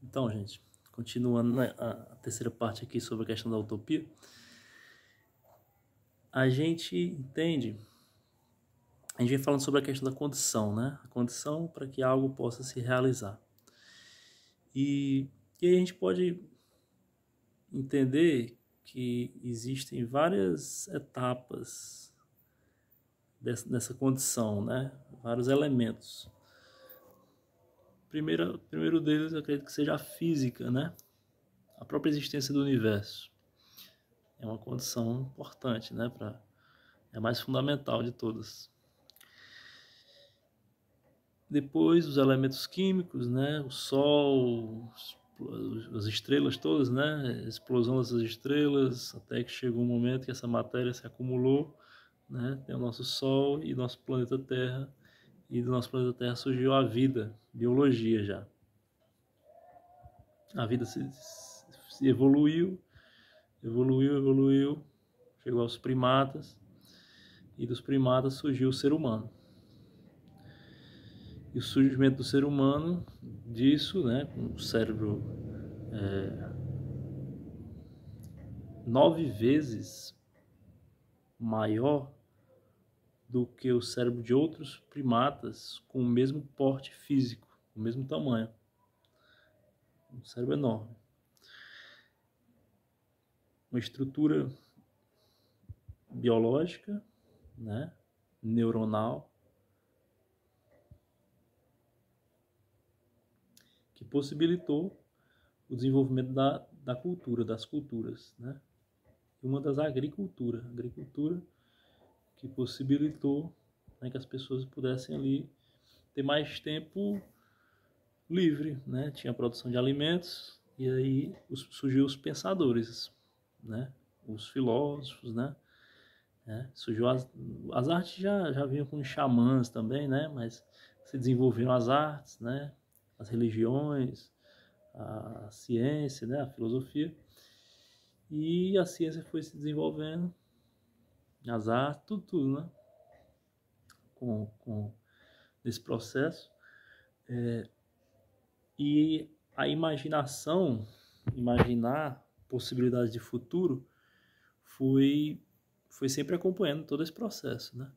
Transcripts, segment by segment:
Então, gente, continuando, né, a terceira parte aqui sobre a questão da utopia, a gente vem falando sobre a questão da condição, né? A condição para que algo possa se realizar. E, e aí a gente pode entender que existem várias etapas dessa condição, né? Vários elementos. Primeiro deles, eu acredito que seja a física, né? A própria existência do universo é uma condição importante, né? É a mais fundamental de todas. Depois, os elementos químicos, né? O Sol, as estrelas todas, né? A explosão dessas estrelas, até que chegou um momento que essa matéria se acumulou, né? Tem o nosso Sol e nosso planeta Terra, e do nosso planeta Terra surgiu a vida, biologia já. A vida se evoluiu, chegou aos primatas, e dos primatas surgiu o ser humano. E o surgimento do ser humano, disso, né, com o cérebro 9 vezes maior do que o cérebro de outros primatas com o mesmo porte físico, o mesmo tamanho. Um cérebro enorme. Uma estrutura biológica, né, neuronal, que possibilitou o desenvolvimento da cultura, das culturas, né? Uma das agricultura que possibilitou, né, que as pessoas pudessem ali ter mais tempo livre, né? Tinha a produção de alimentos e aí surgiu os pensadores, né? Os filósofos, né? Surgiu as artes já vinham com xamãs também, né? Mas se desenvolveram as artes, né? As religiões, a ciência, né? A filosofia, e a ciência foi se desenvolvendo, as artes, tudo, né? Com nesse processo. E a imaginação, imaginar possibilidades de futuro, foi sempre acompanhando todo esse processo, né?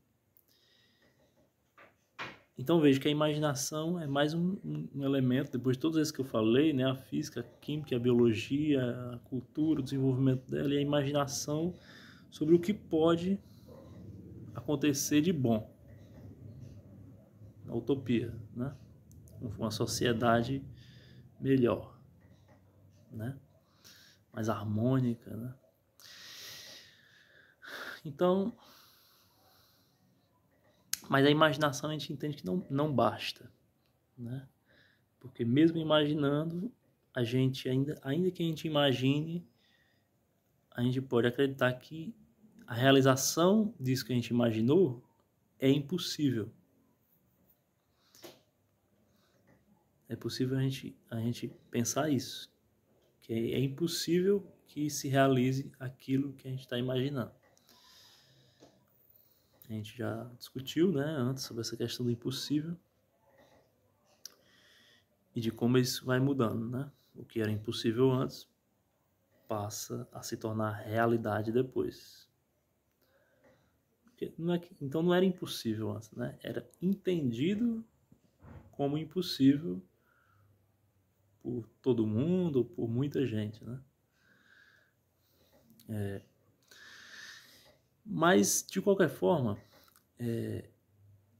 Então vejo que a imaginação é mais um elemento, depois de todos esses que eu falei, né? A física, a química, a biologia, a cultura, o desenvolvimento dela, e a imaginação sobre o que pode acontecer de bom na utopia, né? Uma sociedade melhor, né? Mais harmônica, né? Então, mas a imaginação a gente entende que não basta, né? Porque mesmo imaginando, a gente ainda que a gente imagine, a gente pode acreditar que a realização disso que a gente imaginou é impossível. É possível a gente pensar isso, que é impossível que se realize aquilo que a gente está imaginando. A gente já discutiu, né, antes sobre essa questão do impossível e de como isso vai mudando, né? O que era impossível antes passa a se tornar realidade depois. Então não era impossível antes, né? Era entendido como impossível por todo mundo, por muita gente, né? Mas, de qualquer forma,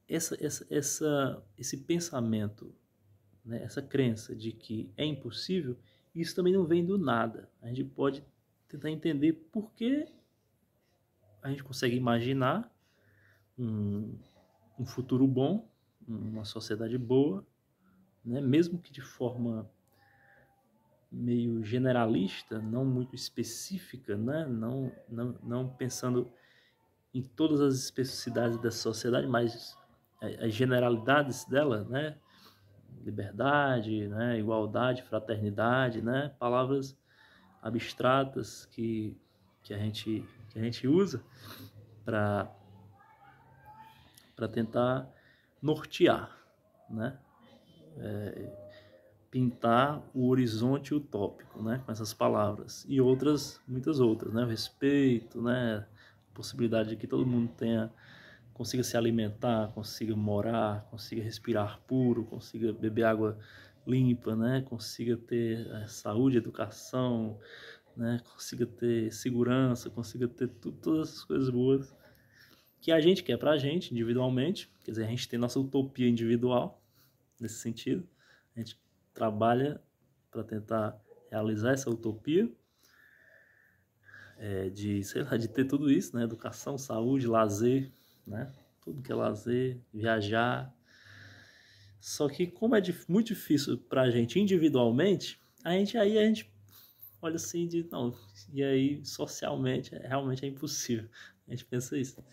esse pensamento, né, essa crença de que é impossível, isso também não vem do nada. A gente pode tentar entender por que a gente consegue imaginar um futuro bom, uma sociedade boa, né, mesmo que de forma meio generalista, não muito específica, né, não pensando em todas as especificidades dessa sociedade, mas as generalidades dela, né? Liberdade, né? Igualdade, fraternidade, né? Palavras abstratas que a gente usa para tentar nortear, né? pintar o horizonte utópico, né, com essas palavras e outras, muitas outras, né, o respeito, né, a possibilidade de que todo mundo consiga se alimentar, consiga morar, consiga respirar puro, consiga beber água limpa, né, consiga ter saúde, educação, né, consiga ter segurança, consiga ter todas essas coisas boas que a gente quer pra gente individualmente, quer dizer, a gente tem nossa utopia individual nesse sentido, a gente trabalha para tentar realizar essa utopia de, sei lá, de ter tudo isso, né, educação, saúde, lazer, né, tudo que é lazer, viajar. Só que como é muito difícil pra gente individualmente, a gente olha assim de, não, e aí socialmente realmente é impossível. A gente pensa isso.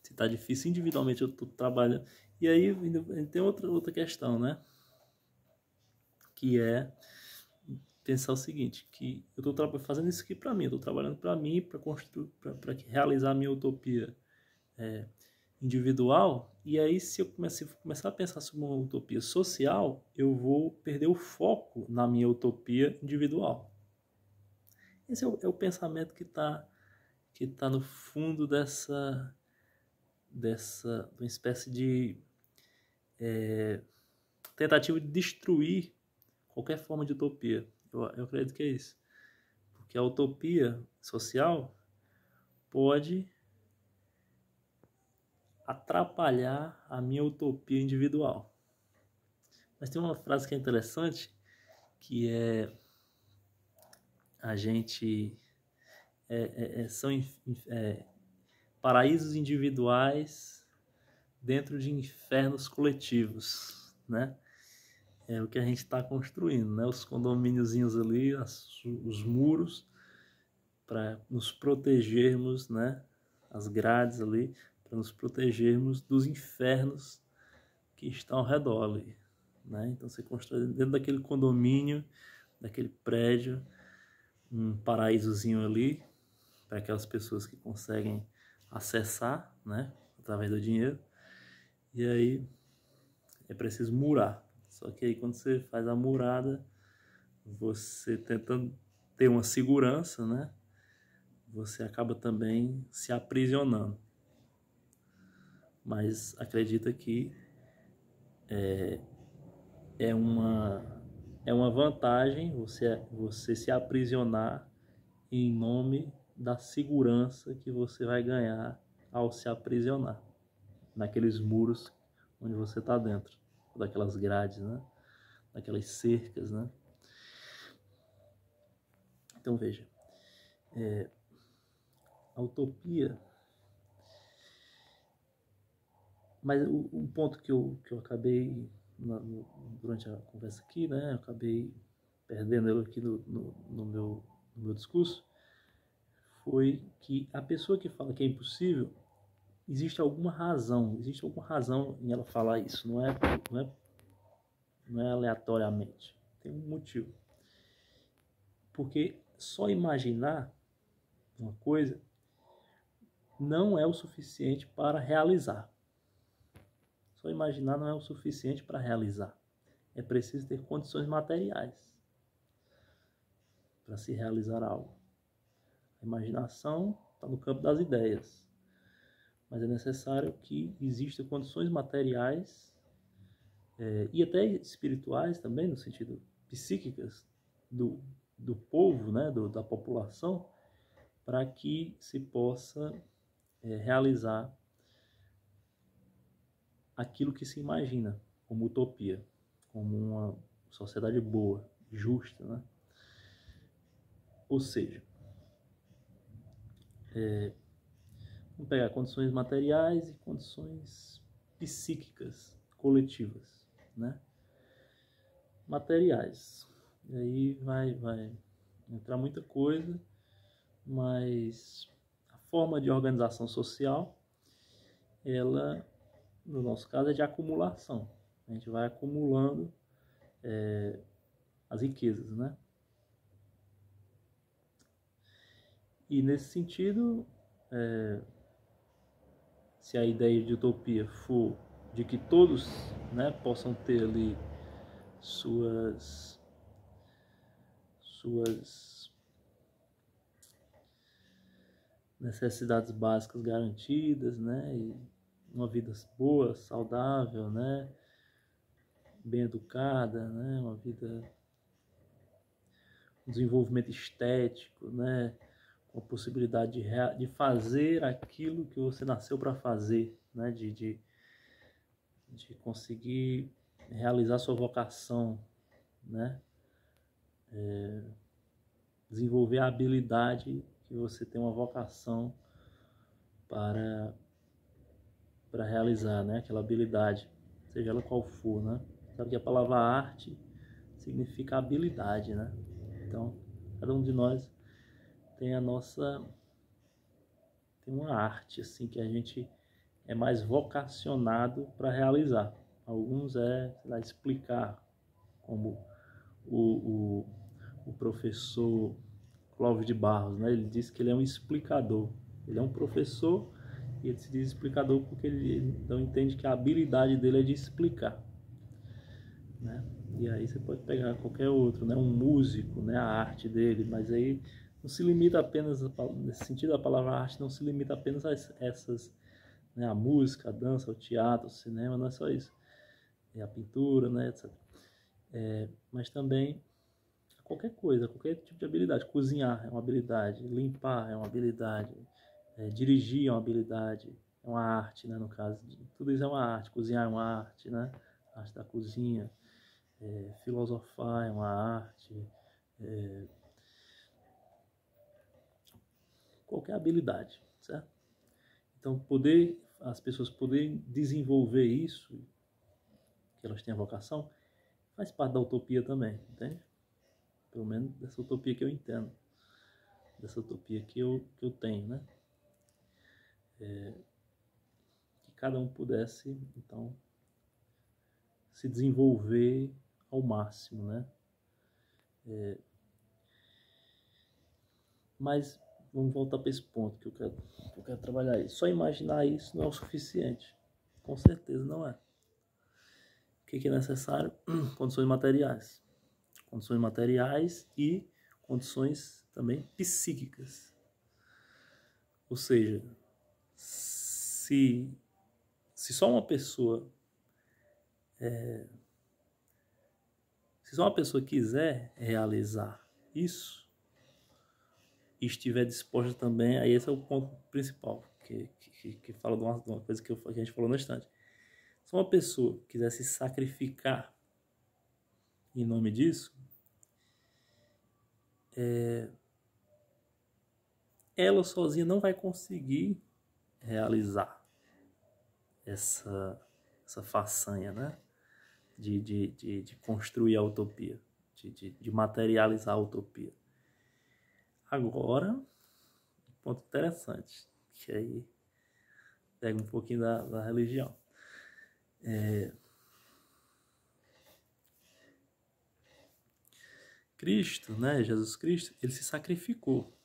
Se tá difícil individualmente eu tô trabalhando. E aí tem outra questão, né? Que é pensar o seguinte, que eu tô fazendo isso aqui para mim, eu tô trabalhando para mim, para construir, para realizar a minha utopia individual, e aí se eu começar a pensar sobre uma utopia social, eu vou perder o foco na minha utopia individual. Esse é o pensamento que tá no fundo dessa uma espécie de tentativa de destruir qualquer forma de utopia. Eu acredito que é isso. Porque a utopia social pode atrapalhar a minha utopia individual. Mas tem uma frase que é interessante, que é a gente são paraísos individuais dentro de infernos coletivos, né? É o que a gente está construindo, né? Os condomíniozinhos ali, os muros para nos protegermos, né? As grades ali para nos protegermos dos infernos que estão ao redor ali, né? Então você constrói dentro daquele condomínio, daquele prédio, um paraísozinho ali para aquelas pessoas que conseguem acessar, né? Através do dinheiro. E aí é preciso murar. Só que aí quando você faz a murada, você tentando ter uma segurança, né? Você acaba também se aprisionando. Mas acredita que é uma vantagem você se aprisionar em nome da segurança que você vai ganhar ao se aprisionar naqueles muros onde você está dentro, daquelas grades, né? Daquelas cercas, né? Então veja, a utopia. Mas um ponto que eu acabei, durante a conversa aqui, né, eu acabei perdendo ele aqui no meu discurso, foi que a pessoa que fala que é impossível, existe alguma razão em ela falar isso, não é aleatoriamente, tem um motivo. Porque só imaginar uma coisa não é o suficiente para realizar. Só imaginar não é o suficiente para realizar. É preciso ter condições materiais para se realizar algo. A imaginação está no campo das ideias, mas é necessário que existam condições materiais e até espirituais também, no sentido psíquicas do povo, né, da população, para que se possa realizar aquilo que se imagina como utopia, como uma sociedade boa, justa, né? Ou seja, vamos pegar condições materiais e condições psíquicas, coletivas, né? Materiais. E aí vai entrar muita coisa, mas a forma de organização social, ela, no nosso caso, é de acumulação. A gente vai acumulando as riquezas, né? E nesse sentido, se a ideia de utopia for de que todos, né, possam ter ali suas necessidades básicas garantidas, né? E uma vida boa, saudável, né? Bem educada, né? Uma vida, um desenvolvimento estético, né? Com a possibilidade de fazer aquilo que você nasceu para fazer, né? De conseguir realizar sua vocação, né? Desenvolver a habilidade que você tem uma vocação para realizar, né? Aquela habilidade, seja ela qual for, né? Sabe que a palavra arte significa habilidade, né? Então, cada um de nós tem tem uma arte assim que a gente é mais vocacionado para realizar. Alguns sei lá, explicar, como o, o professor Clóvis de Barros, né? Ele diz que ele é um explicador. Ele é um professor e ele se diz explicador porque ele não entende que a habilidade dele é de explicar, né? E aí você pode pegar qualquer outro, né? Um músico, né? A arte dele, mas aí não se limita apenas, nesse sentido, a palavra arte não se limita apenas a essas, né? A música, a dança, o teatro, o cinema, não é só isso. É a pintura, né? Etc. Mas também qualquer coisa, qualquer tipo de habilidade. Cozinhar é uma habilidade, limpar é uma habilidade, dirigir é uma habilidade, é uma arte, né? No caso, tudo isso é uma arte. Cozinhar é uma arte, né? A arte da cozinha. Filosofar é uma arte. Qualquer habilidade, certo? Então, as pessoas poderem desenvolver isso, que elas têm a vocação, faz parte da utopia também, entende? Pelo menos dessa utopia que eu entendo, dessa utopia que eu tenho, né? Que cada um pudesse, então, se desenvolver ao máximo, né? Mas vamos voltar para esse ponto que eu quero trabalhar aí. Só imaginar isso não é o suficiente. Com certeza não é. O que é necessário? Condições materiais. Condições materiais e condições também psíquicas. Ou seja, se só uma pessoa se só uma pessoa quiser realizar isso e estiver disposta também, aí esse é o ponto principal que fala de uma coisa que a gente falou no instante. Se uma pessoa quiser se sacrificar em nome disso, ela sozinha não vai conseguir realizar essa façanha, né? De construir a utopia, de materializar a utopia. Agora, um ponto interessante, que aí pega um pouquinho da religião. Cristo, né, Jesus Cristo, ele se sacrificou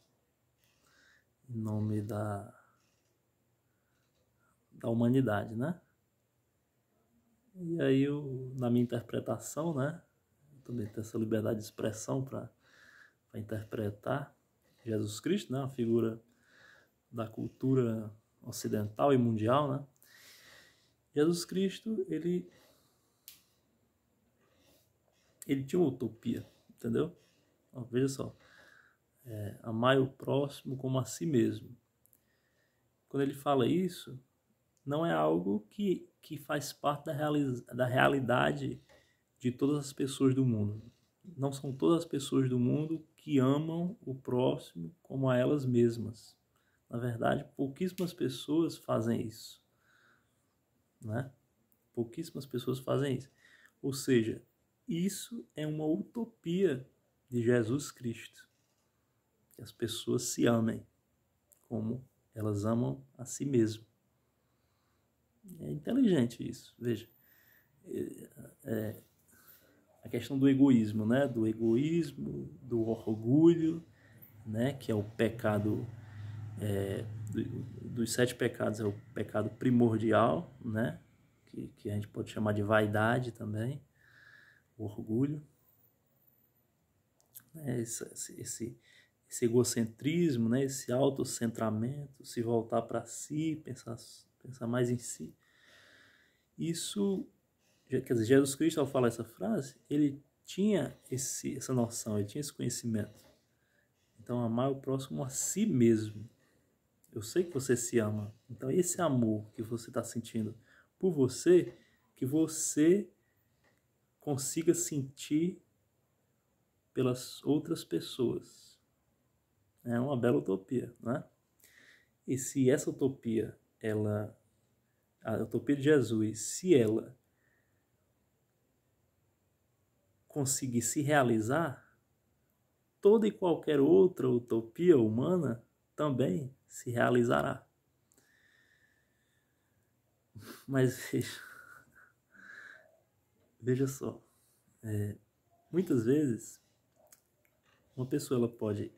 em nome da humanidade, né? E aí, na minha interpretação, né, eu também tenho essa liberdade de expressão para interpretar Jesus Cristo, né, uma figura da cultura ocidental e mundial, né? Jesus Cristo, ele tinha uma utopia, entendeu? Então, veja só, amai o próximo como a si mesmo. Quando ele fala isso, não é algo que faz parte da realidade de todas as pessoas do mundo. Não são todas as pessoas do mundo que amam o próximo como a elas mesmas. Na verdade, pouquíssimas pessoas fazem isso, né? Pouquíssimas pessoas fazem isso. Ou seja, isso é uma utopia de Jesus Cristo. Que as pessoas se amem como elas amam a si mesmas. É inteligente isso, veja. A questão do egoísmo, né? Do egoísmo, do orgulho, né? Que é o pecado, dos 7 pecados, é o pecado primordial, né? Que a gente pode chamar de vaidade também, o orgulho, né? Esse egocentrismo, né? Esse autocentramento, se voltar para si, pensar mais em si. Isso, quer dizer, Jesus Cristo, ao falar essa frase, ele tinha essa noção, ele tinha esse conhecimento. Então, amar o próximo a si mesmo. Eu sei que você se ama. Então, esse amor que você está sentindo por você, que você consiga sentir pelas outras pessoas. É uma bela utopia, né? E se essa utopia, a utopia de Jesus, se ela conseguir se realizar, toda e qualquer outra utopia humana também se realizará. Mas veja só, muitas vezes uma pessoa ela pode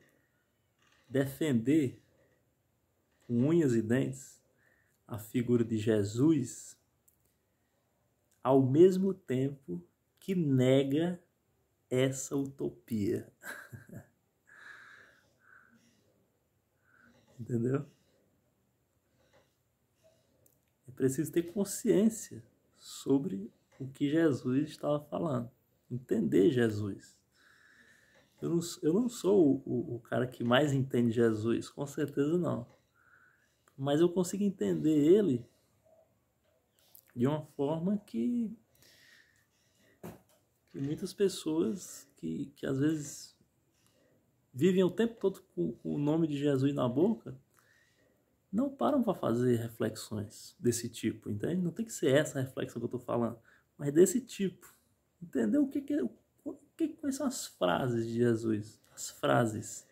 defender com unhas e dentes a figura de Jesus ao mesmo tempo que nega essa utopia. Entendeu? É preciso ter consciência sobre o que Jesus estava falando. Entender Jesus. Eu não sou o cara que mais entende Jesus, com certeza não. Mas eu consigo entender ele de uma forma que muitas pessoas que às vezes vivem o tempo todo com o nome de Jesus na boca, não param para fazer reflexões desse tipo, entende? Não tem que ser essa a reflexão que eu estou falando, mas desse tipo. Entendeu? Quais são as frases de Jesus? As frases,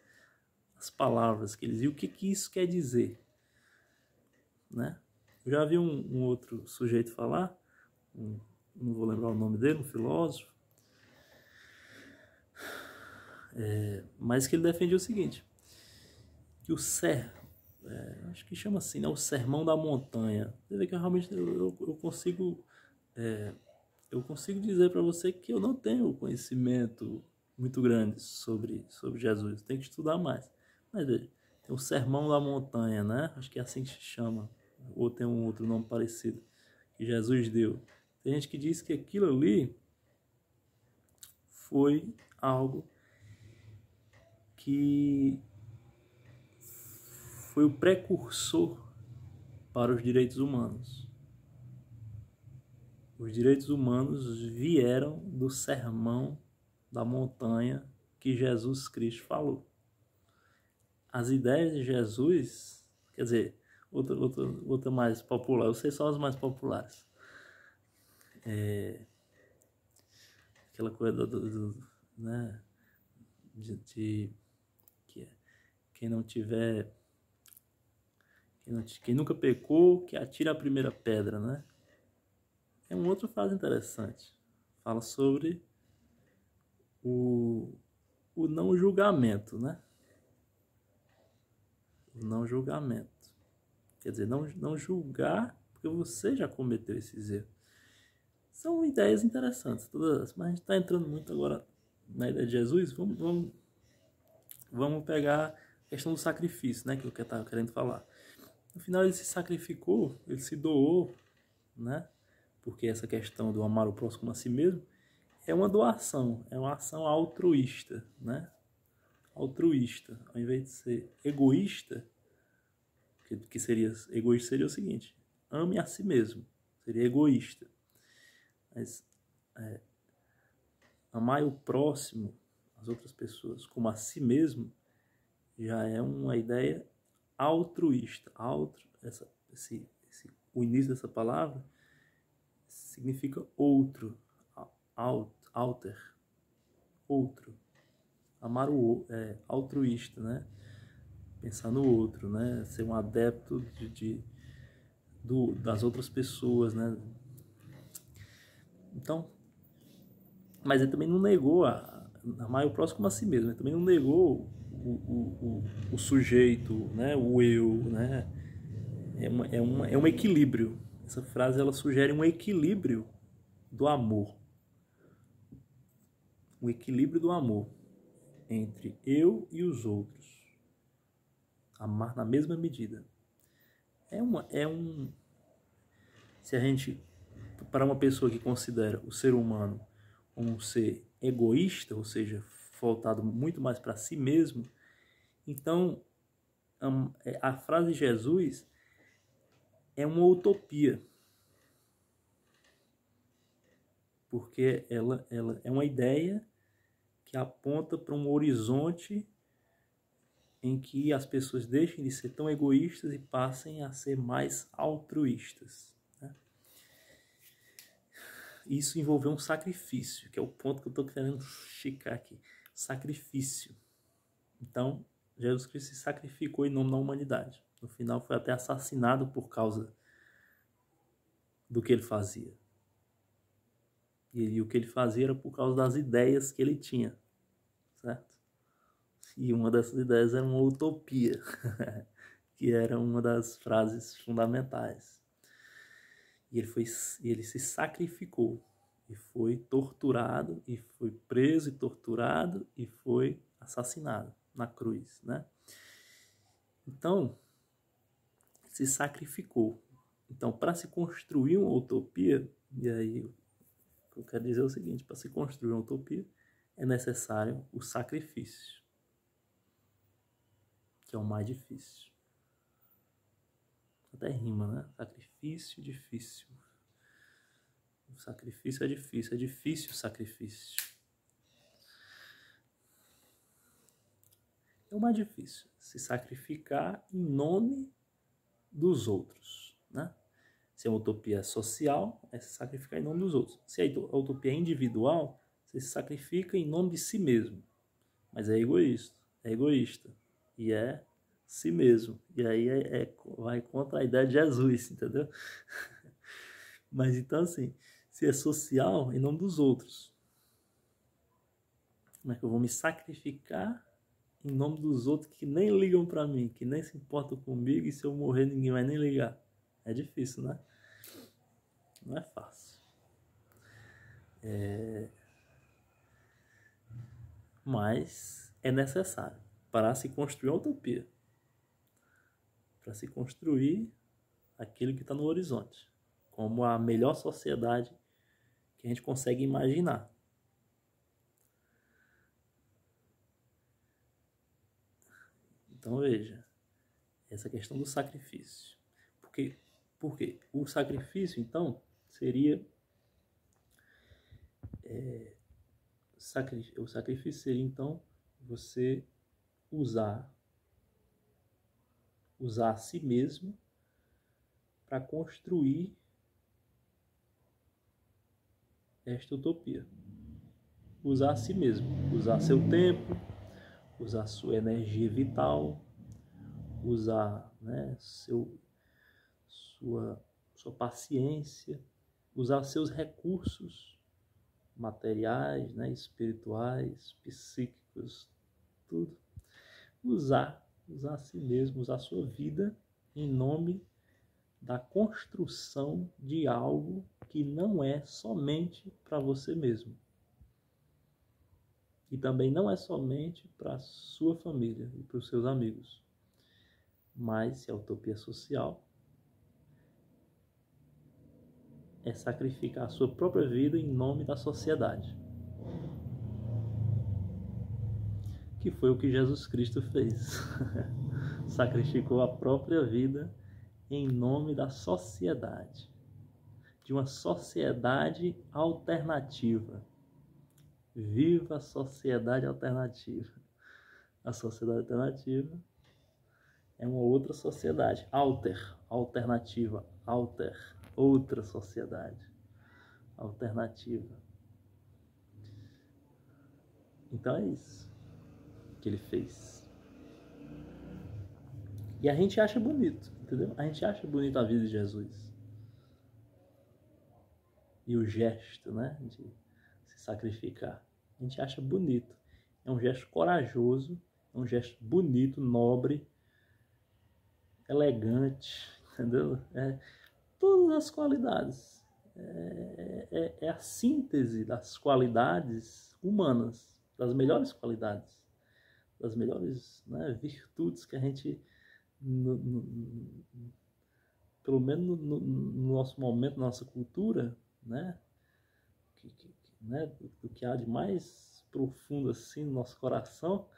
as palavras que ele diz, e o que isso quer dizer? Né? Eu já vi um outro sujeito falar, não vou lembrar o nome dele, um filósofo, mas que ele defendia o seguinte, que acho que chama assim, né, o sermão da montanha. Você vê que realmente eu consigo dizer para você que eu não tenho conhecimento muito grande sobre Jesus, tenho que estudar mais. Mas veja, tem o sermão da montanha, né? Acho que é assim que se chama, ou tem um outro nome parecido que Jesus deu. Tem gente que diz que aquilo ali foi algo que foi o precursor para os direitos humanos. Os direitos humanos vieram do sermão da montanha que Jesus Cristo falou. As ideias de Jesus, quer dizer, outra mais popular, eu sei só as mais populares. Aquela coisa né, de que quem não tiver, quem nunca pecou, que atira a primeira pedra, né? É uma outra frase interessante. Fala sobre o não julgamento, né? O não julgamento. Quer dizer, não julgar porque você já cometeu esses erros. São ideias interessantes, todas, mas a gente está entrando muito agora na ideia de Jesus. Vamos pegar a questão do sacrifício, né? Que eu estava querendo falar. No final ele se sacrificou, ele se doou, né? Porque essa questão do amar o próximo como a si mesmo é uma doação, é uma ação altruísta, né? Altruísta, ao invés de ser egoísta, que seria egoísta seria o seguinte: ame a si mesmo, seria egoísta. Mas amar o próximo, as outras pessoas, como a si mesmo, já é uma ideia altruísta. O início dessa palavra significa outro, alter, outro. Amar altruísta, né? Pensar no outro, né? Ser um adepto das outras pessoas, né? Então, mas ele também não negou amar o próximo como a si mesmo. Ele também não negou o sujeito, né? O eu, né? É um equilíbrio. Essa frase ela sugere um equilíbrio do amor. o equilíbrio do amor entre eu e os outros. Amar na mesma medida. Se a gente, para uma pessoa que considera o ser humano um ser egoísta, ou seja, voltado muito mais para si mesmo, então a frase de Jesus é uma utopia, porque ela é uma ideia que aponta para um horizonte em que as pessoas deixem de ser tão egoístas e passem a ser mais altruístas. Né? Isso envolveu um sacrifício, que é o ponto que eu estou querendo esticar aqui. Sacrifício. Então, Jesus Cristo se sacrificou em nome da humanidade. No final, foi até assassinado por causa do que ele fazia. E o que ele fazia era por causa das ideias que ele tinha, certo? E uma dessas ideias era uma utopia, que era uma das frases fundamentais. E ele se sacrificou, e foi torturado, e foi preso e torturado, e foi assassinado na cruz, né? Então, se sacrificou. Então, para se construir uma utopia, e aí o que eu quero dizer é o seguinte, para se construir uma utopia, é necessário o sacrifício, que é o mais difícil. Até rima, né? Sacrifício, difícil. O sacrifício é difícil o sacrifício. É o mais difícil, se sacrificar em nome dos outros, né? Se a utopia é social, é se sacrificar em nome dos outros. Se a utopia é individual, você se sacrifica em nome de si mesmo. Mas é egoísta. E é si mesmo. E aí vai contra a ideia de Jesus, entendeu? Mas então assim, se é social, em nome dos outros. Como é que eu vou me sacrificar em nome dos outros que nem ligam para mim, que nem se importam comigo, e se eu morrer ninguém vai nem ligar? É difícil, né? Não é fácil. Mas é necessário para se construir uma utopia. Para se construir aquilo que está no horizonte. Como a melhor sociedade que a gente consegue imaginar. Então veja, essa questão do sacrifício. Por quê? O sacrifício, então, seria... o sacrifício seria, então, você usar a si mesmo para construir esta utopia. Usar a si mesmo, usar seu tempo, usar sua energia vital, usar, né, sua paciência, usar seus recursos materiais, né, espirituais, psíquicos, tudo. Usar a si mesmo, usar a sua vida em nome da construção de algo que não é somente para você mesmo. E também não é somente para a sua família e para os seus amigos. Mas se a utopia social é sacrificar a sua própria vida em nome da sociedade. Que foi o que Jesus Cristo fez. Sacrificou a própria vida em nome da sociedade. De uma sociedade alternativa. Viva a sociedade alternativa. A sociedade alternativa é uma outra sociedade. Alternativa. Outra sociedade alternativa. Então é isso que ele fez. E a gente acha bonito, entendeu? A gente acha bonito a vida de Jesus. E o gesto, né, de se sacrificar. A gente acha bonito. É um gesto corajoso, é um gesto bonito, nobre, elegante, entendeu? Todas as qualidades. É a síntese das qualidades humanas, das melhores qualidades, das melhores, né, virtudes que a gente, pelo menos no nosso momento, na nossa cultura, né, né, do que há de mais profundo assim no nosso coração,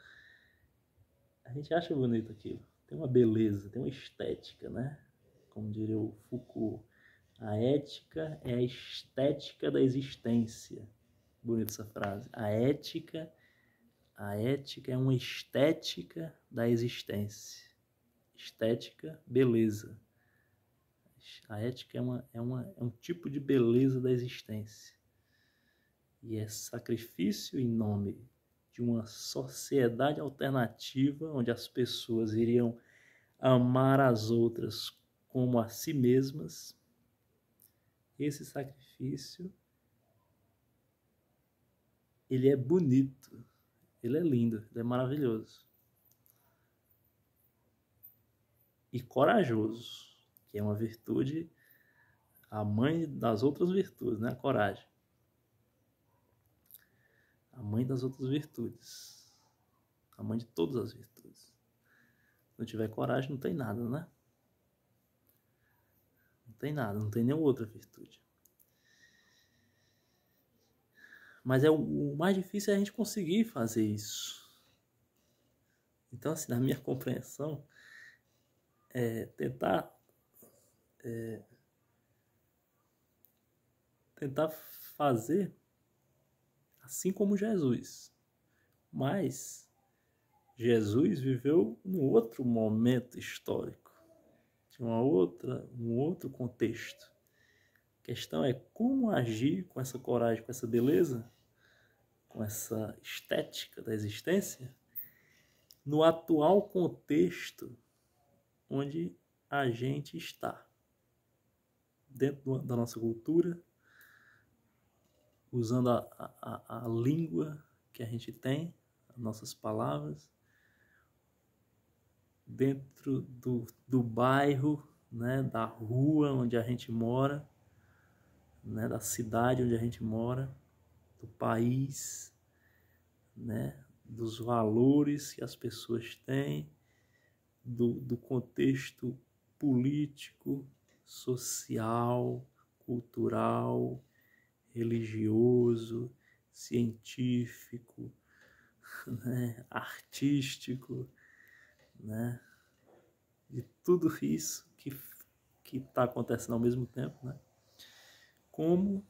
a gente acha bonito aquilo. Tem uma beleza, tem uma estética, né? Como diria o Foucault, a ética é a estética da existência. Bonita essa frase. A ética é uma estética da existência. Estética, beleza. A ética é um tipo de beleza da existência. E é sacrifício em nome de uma sociedade alternativa, onde as pessoas iriam amar as outras como a si mesmas. Esse sacrifício, ele é bonito, ele é lindo, ele é maravilhoso. E corajoso, que é uma virtude, a mãe das outras virtudes, né? A coragem. A mãe das outras virtudes. A mãe de todas as virtudes. Se não tiver coragem, não tem nada, né? Não tem nada, não tem nenhuma outra virtude. Mas o mais difícil é a gente conseguir fazer isso. Então, assim, na minha compreensão, tentar fazer assim como Jesus. Mas Jesus viveu num outro momento histórico, de um outro contexto. A questão é como agir com essa coragem, com essa beleza, com essa estética da existência, no atual contexto onde a gente está. Dentro da nossa cultura, usando a língua que a gente tem, as nossas palavras, dentro do bairro, né, da rua onde a gente mora, né, da cidade onde a gente mora, do país, né, dos valores que as pessoas têm, do contexto político, social, cultural, religioso, científico, né, artístico, né, de tudo isso que está acontecendo ao mesmo tempo, né? Como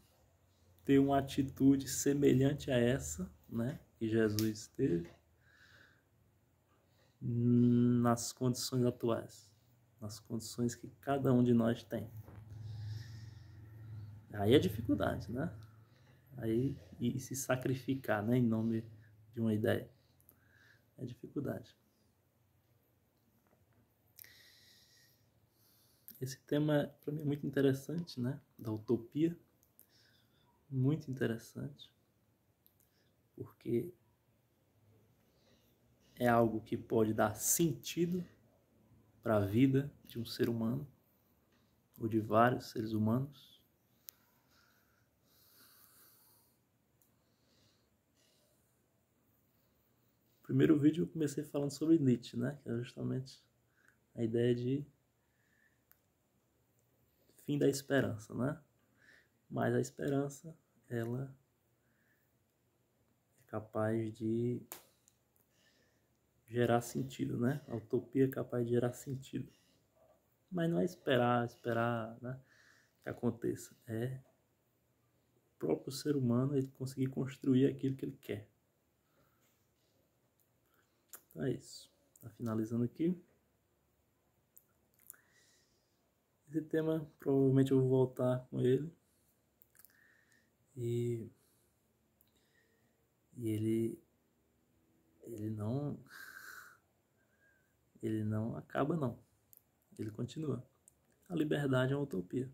ter uma atitude semelhante a essa, né, que Jesus teve nas condições atuais, nas condições que cada um de nós tem. Aí é dificuldade, né? Aí e se sacrificar, né, em nome de uma ideia, é dificuldade. Esse tema para mim é muito interessante, né? Da utopia, muito interessante, porque é algo que pode dar sentido para a vida de um ser humano ou de vários seres humanos. No primeiro vídeo eu comecei falando sobre Nietzsche, né? Que é justamente a ideia de fim da esperança, né? Mas a esperança, ela é capaz de gerar sentido, né? A utopia é capaz de gerar sentido. Mas não é esperar, né, que aconteça. É o próprio ser humano ele conseguir construir aquilo que ele quer. Então é isso. Tá finalizando aqui. Esse tema, provavelmente eu vou voltar com ele. E ele não acaba não. Ele continua. A liberdade é uma utopia.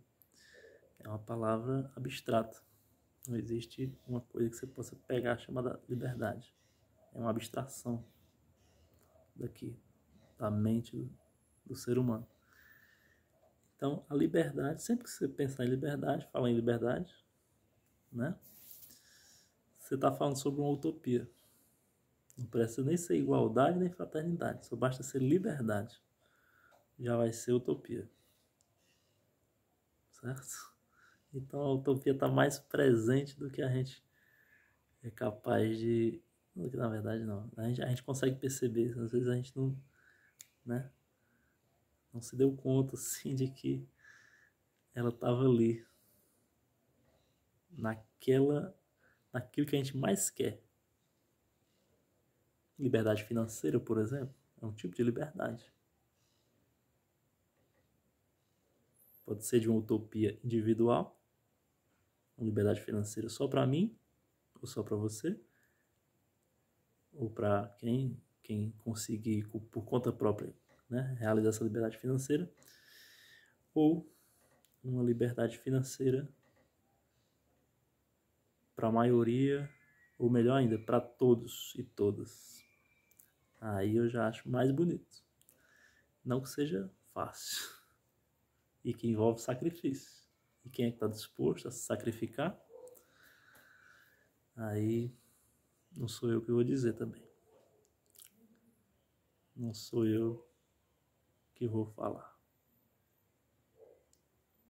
É uma palavra abstrata. Não existe uma coisa que você possa pegar chamada liberdade. É uma abstração daqui, da mente do ser humano. Então, a liberdade, sempre que você pensar em liberdade, fala em liberdade, né? você está falando sobre uma utopia. Não precisa nem ser igualdade nem fraternidade, só basta ser liberdade. Já vai ser utopia. Certo? Então a utopia está mais presente do que a gente é capaz de... Na verdade não. A gente consegue perceber, às vezes a gente não, né, não se deu conta assim de que ela estava ali. Naquilo que a gente mais quer. Liberdade financeira, por exemplo, é um tipo de liberdade. Pode ser de uma utopia individual, uma liberdade financeira só para mim, ou só para você, ou para quem conseguir por conta própria, né, realizar essa liberdade financeira, ou uma liberdade financeira para a maioria, ou melhor ainda, para todos e todas. Aí eu já acho mais bonito. Não que seja fácil. E que envolve sacrifício. E quem é que está disposto a se sacrificar? Aí não sou eu que vou dizer também. Não sou eu que vou falar.